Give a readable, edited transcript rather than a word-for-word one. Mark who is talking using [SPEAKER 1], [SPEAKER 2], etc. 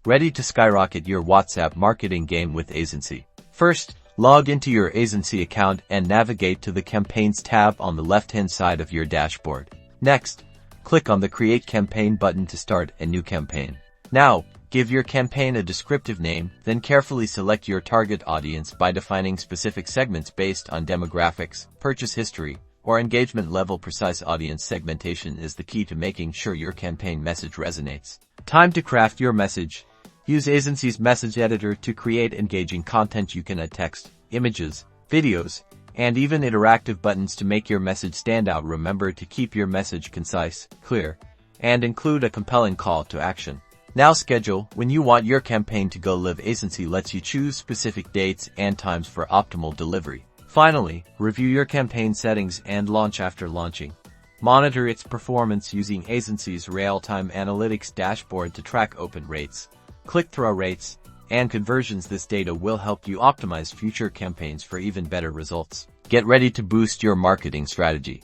[SPEAKER 1] Ready to skyrocket your WhatsApp marketing game with Aisensy. First, log into your Aisensy account and navigate to the Campaigns tab on the left-hand side of your dashboard. Next, click on the Create Campaign button to start a new campaign. Now, give your campaign a descriptive name, then carefully select your target audience by defining specific segments based on demographics, purchase history, or engagement level. Precise audience segmentation is the key to making sure your campaign message resonates. Time to craft your message. Use Aisensy's message editor to create engaging content. You can add text, images, videos, and even interactive buttons to make your message stand out. Remember to keep your message concise, clear, and include a compelling call to action. Now schedule when you want your campaign to go live. Aisensy lets you choose specific dates and times for optimal delivery. Finally, review your campaign settings and launch. After launching, monitor its performance using Aisensy's real-time analytics dashboard to track open rates, click-through rates, and conversions. This data will help you optimize future campaigns for even better results. Get ready to boost your marketing strategy.